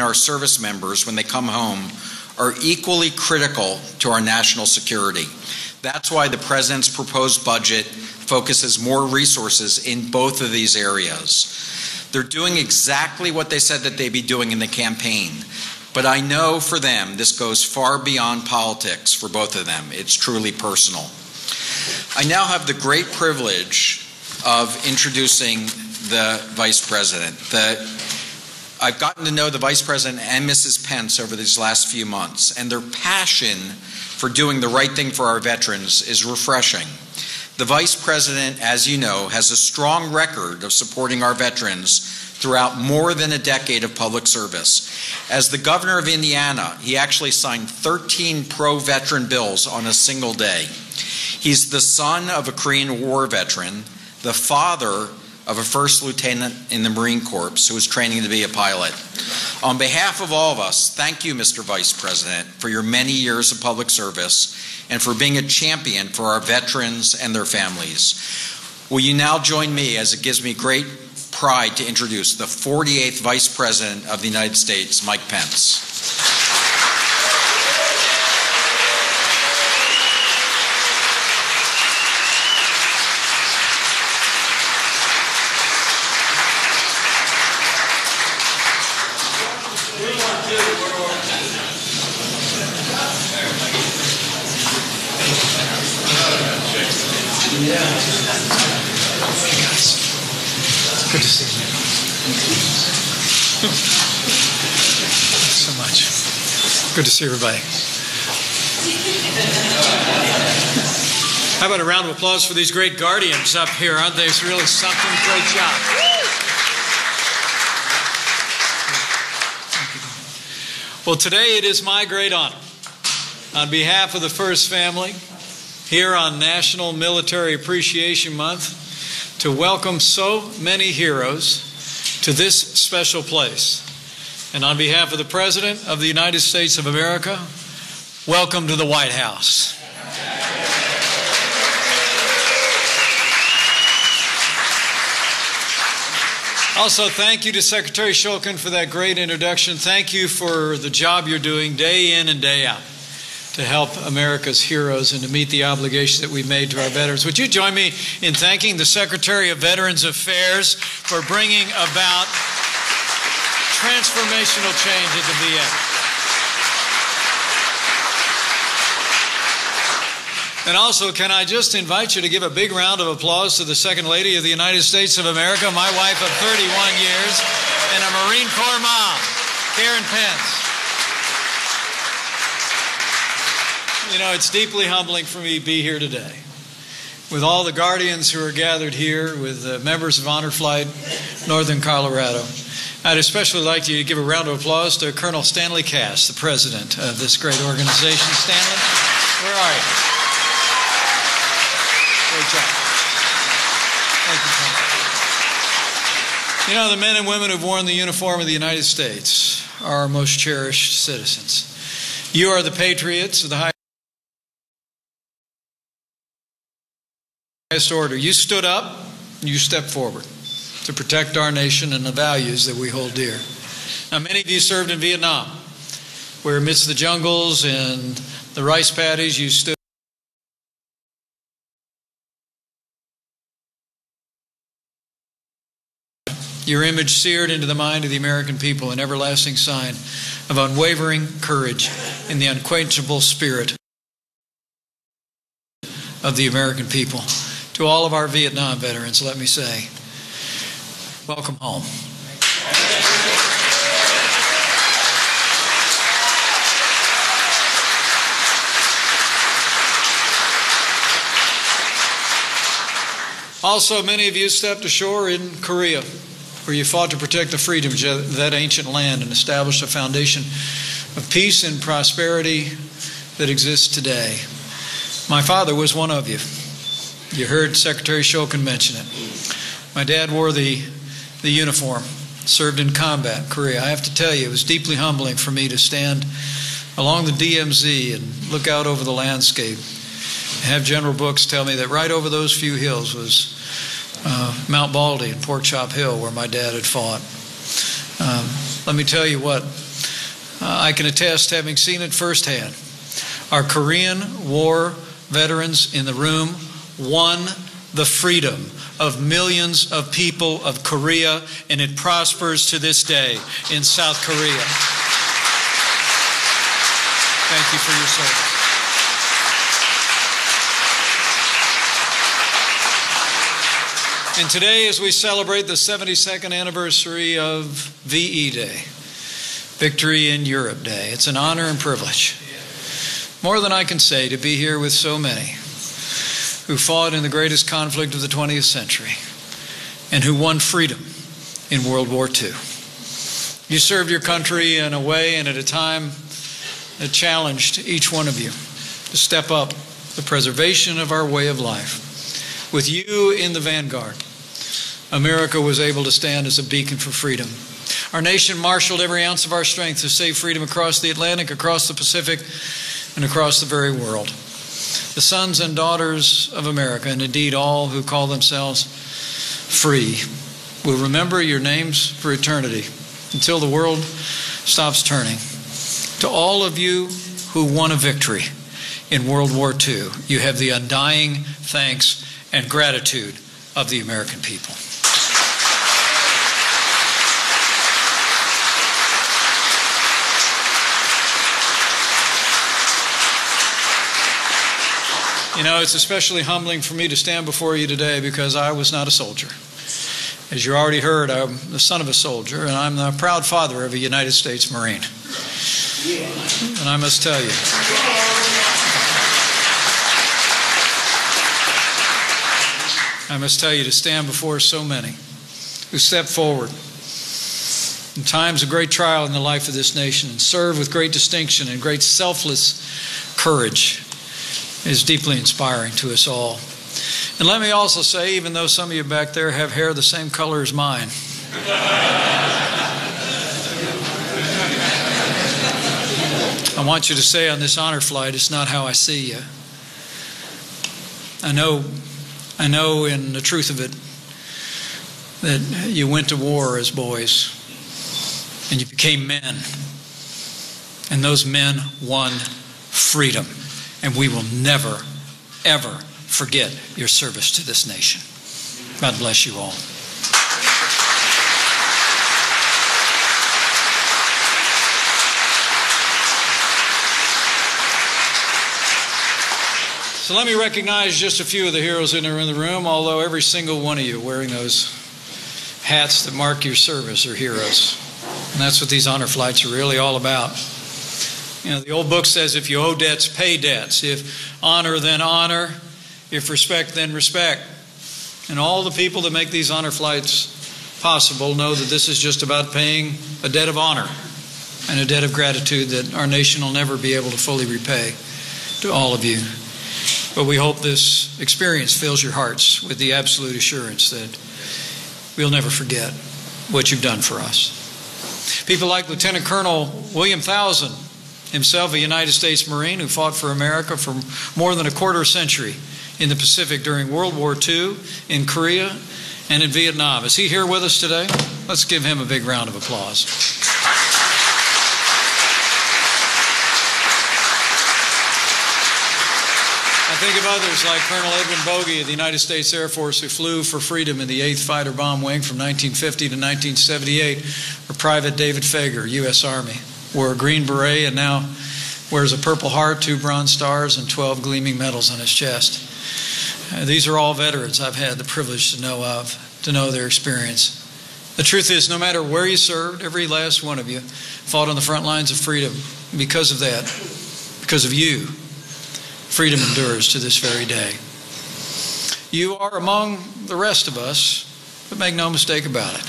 our service members when they come home are equally critical to our national security. That's why the President's proposed budget focuses more resources in both of these areas. They're doing exactly what they said that they'd be doing in the campaign. But I know for them, this goes far beyond politics for both of them. It's truly personal. I now have the great privilege of introducing the Vice President. I've gotten to know the Vice President and Mrs. Pence over these last few months, and their passion for doing the right thing for our veterans is refreshing. The Vice President, as you know, has a strong record of supporting our veterans throughout more than a decade of public service. As the governor of Indiana, he actually signed 13 pro-veteran bills on a single day. He's the son of a Korean War veteran, the father of a first lieutenant in the Marine Corps who was training to be a pilot. On behalf of all of us, thank you, Mr. Vice President, for your many years of public service and for being a champion for our veterans and their families. Will you now join me, as it gives me great pride to introduce the 48th Vice President of the United States, Mike Pence. Good to see you. Thanks so much. Good to see everybody. How about a round of applause for these great guardians up here? Aren't they really something? Great job. Well, today it is my great honor, on behalf of the First Family, here on National Military Appreciation Month, to welcome so many heroes to this special place. And on behalf of the President of the United States of America, welcome to the White House. Also, thank you to Secretary Shulkin for that great introduction. Thank you for the job you're doing day in and day out to help America's heroes and to meet the obligations that we've made to our veterans. Would you join me in thanking the Secretary of Veterans Affairs for bringing about transformational change at the VA? And also, can I just invite you to give a big round of applause to the Second Lady of the United States of America, my wife of 31 years, and a Marine Corps mom, Karen Pence. You know, it's deeply humbling for me to be here today with all the guardians who are gathered here, with members of Honor Flight Northern Colorado. I'd especially like to give a round of applause to Colonel Stanley Cass, the president of this great organization. Stanley, where are you? Great job. Thank you, Colonel. You know, the men and women who've worn the uniform of the United States are our most cherished citizens. You are the patriots of the highest order. You stood up, you stepped forward to protect our nation and the values that we hold dear. Now, many of you served in Vietnam, where amidst the jungles and the rice paddies you stood. Your image seared into the mind of the American people, an everlasting sign of unwavering courage in the unquenchable spirit of the American people. To all of our Vietnam veterans, let me say, welcome home. Also, many of you stepped ashore in Korea, where you fought to protect the freedoms of that ancient land and establish a foundation of peace and prosperity that exists today. My father was one of you. You heard Secretary Shulkin mention it. My dad wore the uniform, served in combat in Korea. I have to tell you, it was deeply humbling for me to stand along the DMZ and look out over the landscape and have General Brooks tell me that right over those few hills was Mount Baldy and Pork Chop Hill, where my dad had fought. Let me tell you what I can attest, having seen it firsthand, our Korean War veterans in the room won the freedom of millions of people of Korea, and it prospers to this day in South Korea. Thank you for your service. And today, as we celebrate the 72nd anniversary of V.A.A. Day, Victory in Europe Day, it's an honor and privilege, more than I can say, to be here with so many who fought in the greatest conflict of the 20th century and who won freedom in World War II. You served your country in a way and at a time that challenged each one of you to step up the preservation of our way of life. With you in the vanguard, America was able to stand as a beacon for freedom. Our nation marshaled every ounce of our strength to save freedom across the Atlantic, across the Pacific, and across the very world. The sons and daughters of America, and indeed all who call themselves free, will remember your names for eternity until the world stops turning. To all of you who won a victory in World War II, you have the undying thanks and gratitude of the American people. You know, it's especially humbling for me to stand before you today because I was not a soldier. As you already heard, I'm the son of a soldier, and I'm the proud father of a United States Marine. And I must tell you, to stand before so many who step forward in times of great trial in the life of this nation and serve with great distinction and great selfless courage is deeply inspiring to us all. And let me also say, even though some of you back there have hair the same color as mine, I want you to say on this honor flight, it's not how I see you. I know in the truth of it that you went to war as boys and you became men. And those men won freedom. And we will never, ever forget your service to this nation. God bless you all. So let me recognize just a few of the heroes that are in the room, although every single one of you wearing those hats that mark your service are heroes. And that's what these honor flights are really all about. You know, the old book says, if you owe debts, pay debts. If honor, then honor. If respect, then respect. And all the people that make these honor flights possible know that this is just about paying a debt of honor and a debt of gratitude that our nation will never be able to fully repay to all of you. But we hope this experience fills your hearts with the absolute assurance that we'll never forget what you've done for us. People like Lieutenant Colonel William Thousand, himself a United States Marine who fought for America for more than a quarter century in the Pacific during World War II, in Korea, and in Vietnam. Is he here with us today? Let's give him a big round of applause. I think of others like Colonel Edwin Bogey of the United States Air Force, who flew for freedom in the 8th Fighter Bomb Wing from 1950 to 1978, or Private David Fager, U.S. Army, wore a Green Beret and now wears a Purple Heart, 2 Bronze Stars, and 12 gleaming medals on his chest. These are all veterans I've had the privilege to know their experience. The truth is, no matter where you served, every last one of you fought on the front lines of freedom. Because of that, because of you, freedom endures to this very day. You are among the rest of us, but make no mistake about it.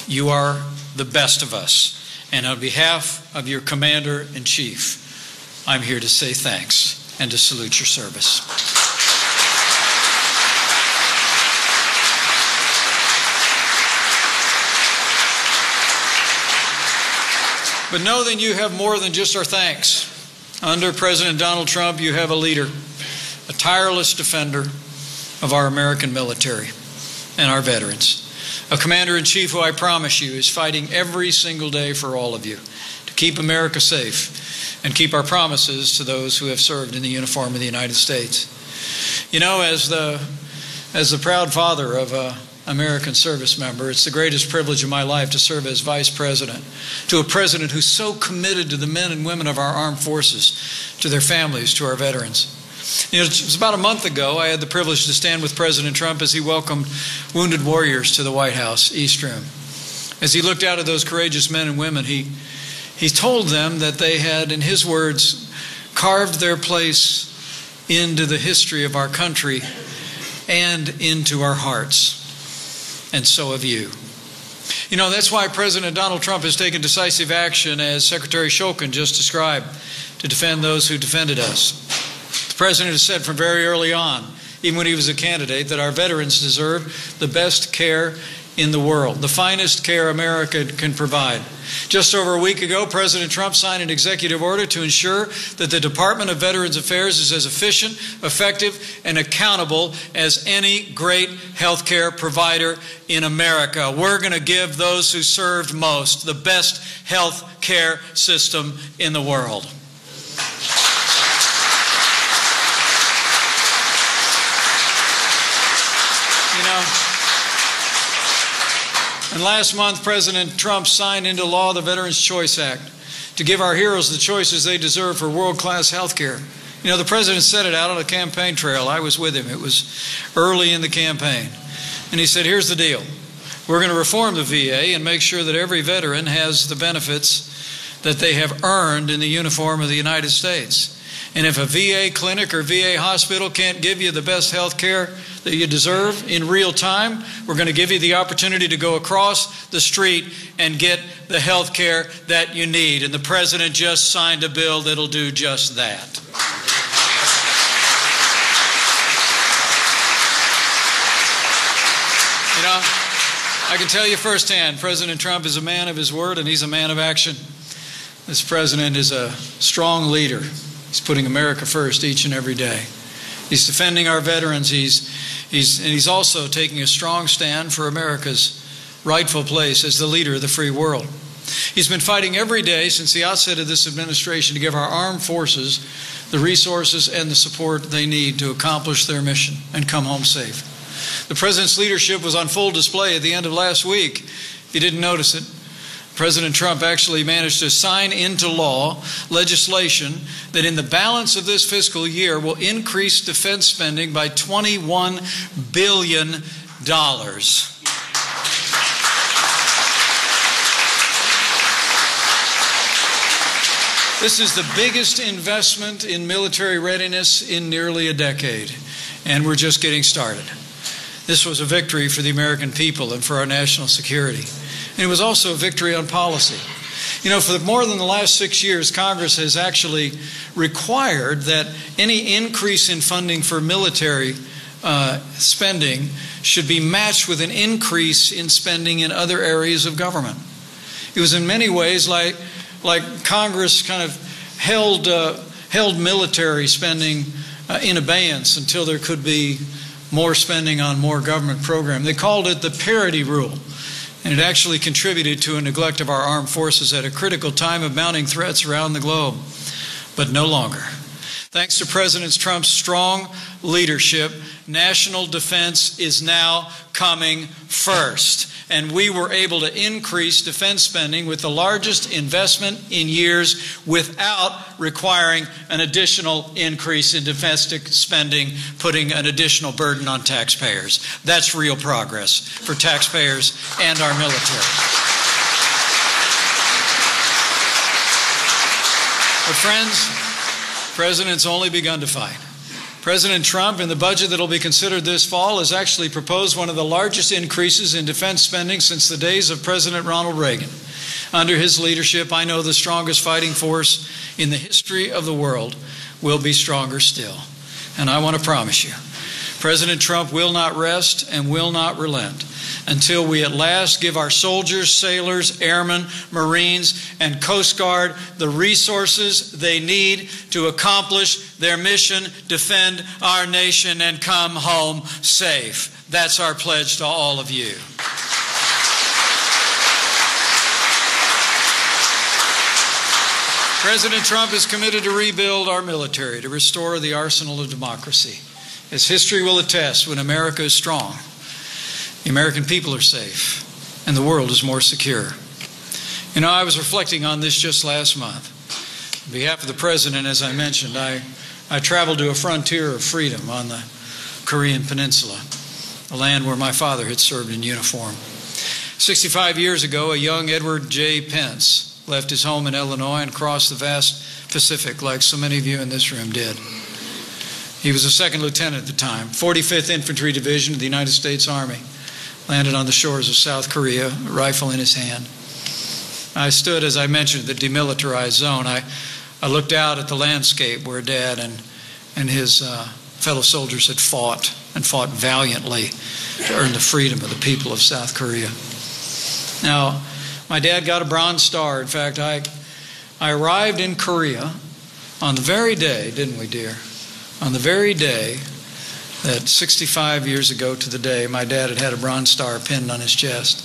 You are the best of us. And on behalf of your Commander-in-Chief, I'm here to say thanks and to salute your service. But know that you have more than just our thanks. Under President Donald Trump, you have a leader, a tireless defender of our American military and our veterans. A commander-in-chief who I promise you is fighting every single day for all of you to keep America safe and keep our promises to those who have served in the uniform of the United States. You know, as the proud father of an American service member, it's the greatest privilege of my life to serve as vice president to a president who's so committed to the men and women of our armed forces, to their families, to our veterans. You know, it was about a month ago I had the privilege to stand with President Trump as he welcomed wounded warriors to the White House East Room. As he looked out at those courageous men and women, he told them that they had, in his words, carved their place into the history of our country and into our hearts. And so have you. You know, that's why President Donald Trump has taken decisive action, as Secretary Shulkin just described, to defend those who defended us. The President has said from very early on, even when he was a candidate, that our veterans deserve the best care in the world, the finest care America can provide. Just over a week ago, President Trump signed an executive order to ensure that the Department of Veterans Affairs is as efficient, effective, and accountable as any great health care provider in America. We're going to give those who served most the best health care system in the world. You know, and last month, President Trump signed into law the Veterans Choice Act to give our heroes the choices they deserve for world-class health care. You know, the President set it out on a campaign trail. I was with him. It was early in the campaign. And he said, here's the deal. We're going to reform the VA and make sure that every veteran has the benefits that they have earned in the uniform of the United States. And if a VA clinic or VA hospital can't give you the best health care that you deserve in real time, we're going to give you the opportunity to go across the street and get the health care that you need. And the President just signed a bill that'll do just that. You know, I can tell you firsthand, President Trump is a man of his word and he's a man of action. This President is a strong leader. He's putting America first each and every day. He's defending our veterans. He's also taking a strong stand for America's rightful place as the leader of the free world. He's been fighting every day since the outset of this administration to give our armed forces the resources and the support they need to accomplish their mission and come home safe. The President's leadership was on full display at the end of last week. If you didn't notice it, President Trump actually managed to sign into law legislation that in the balance of this fiscal year will increase defense spending by $21 billion. This is the biggest investment in military readiness in nearly a decade, and we're just getting started. This was a victory for the American people and for our national security. And it was also a victory on policy. You know, for more than the last 6 years, Congress has actually required that any increase in funding for military spending should be matched with an increase in spending in other areas of government. It was in many ways like Congress kind of held military spending in abeyance until there could be more spending on more government program. They called it the parity rule. And it actually contributed to a neglect of our armed forces at a critical time of mounting threats around the globe. But no longer. Thanks to President Trump's strong leadership, national defense is now coming first. And we were able to increase defense spending with the largest investment in years without requiring an additional increase in domestic spending, putting an additional burden on taxpayers. That's real progress for taxpayers and our military. But friends, the President's only begun to fight. President Trump, in the budget that will be considered this fall, has actually proposed one of the largest increases in defense spending since the days of President Ronald Reagan. Under his leadership, I know the strongest fighting force in the history of the world will be stronger still. And I want to promise you, President Trump will not rest and will not relent until we at last give our soldiers, sailors, airmen, Marines, and Coast Guard the resources they need to accomplish their mission, defend our nation, and come home safe. That's our pledge to all of you. President Trump is committed to rebuild our military, to restore the arsenal of democracy. As history will attest, when America is strong, the American people are safe, and the world is more secure. You know, I was reflecting on this just last month. On behalf of the President, as I mentioned, I traveled to a frontier of freedom on the Korean Peninsula, a land where my father had served in uniform. 65 years ago, a young Edward J. Pence left his home in Illinois and crossed the vast Pacific like so many of you in this room did. He was a second lieutenant at the time, 45th Infantry Division of the United States Army, landed on the shores of South Korea, a rifle in his hand. I stood, as I mentioned, the demilitarized zone. I looked out at the landscape where Dad and his fellow soldiers had fought and fought valiantly to earn the freedom of the people of South Korea. Now, my dad got a Bronze Star. In fact, I arrived in Korea on the very day, didn't we, dear? On the very day that 65 years ago to the day, my dad had a Bronze Star pinned on his chest.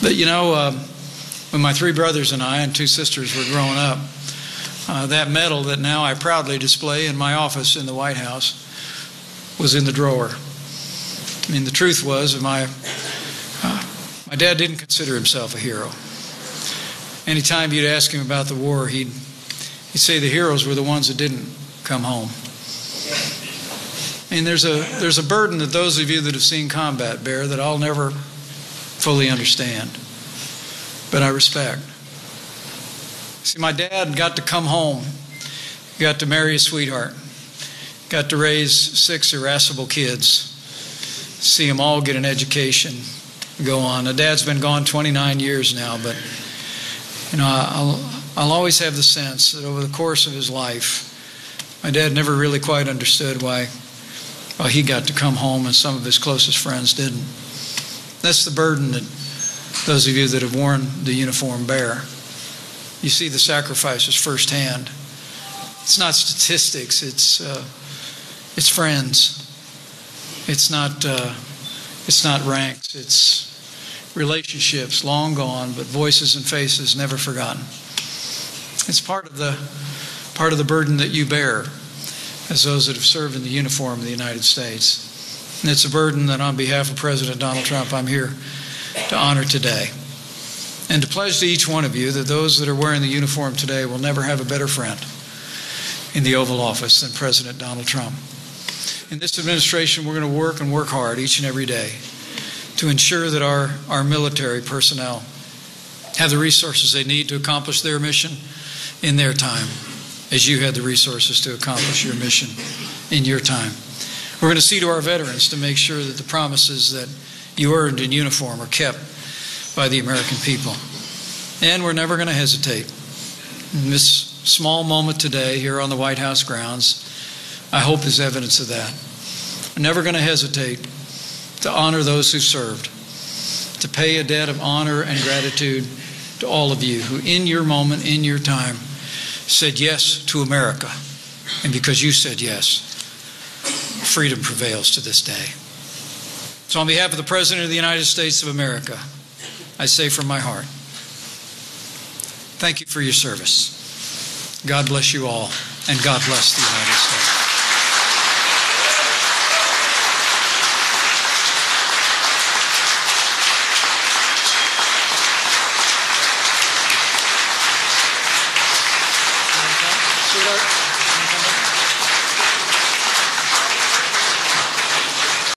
But you know, when my three brothers and I and two sisters were growing up, that medal that now I proudly display in my office in the White House was in the drawer. I mean, the truth was, my dad didn't consider himself a hero. Anytime you'd ask him about the war, he'd say the heroes were the ones that didn't come home. And there's a burden that those of you that have seen combat bear that I'll never fully understand, but I respect. See, my dad got to come home, got to marry a sweetheart, got to raise 6 irascible kids, see them all get an education, go on. Now, Dad's been gone 29 years now, but you know, I'll always have the sense that over the course of his life, my dad never really quite understood why he got to come home and some of his closest friends didn't. That's the burden that those of you that have worn the uniform bear. You see the sacrifices firsthand. It's not statistics, it's friends. It's not ranks, it's relationships long gone, but voices and faces never forgotten. It's part of the burden that you bear as those that have served in the uniform of the United States. And it's a burden that on behalf of President Donald Trump, I'm here to honor today. And to pledge to each one of you that those that are wearing the uniform today will never have a better friend in the Oval Office than President Donald Trump. In this administration, we're going to work and work hard each and every day to ensure that our military personnel have the resources they need to accomplish their mission in their time, as you had the resources to accomplish your mission in your time. We're going to see to our veterans to make sure that the promises that you earned in uniform are kept by the American people. And we're never going to hesitate. In this small moment today here on the White House grounds, I hope is evidence of that. We're never going to hesitate to honor those who served, to pay a debt of honor and gratitude to all of you who in your moment, in your time, said yes to America. And because you said yes, freedom prevails to this day. So on behalf of the President of the United States of America, I say from my heart, thank you for your service. God bless you all, and God bless the United States.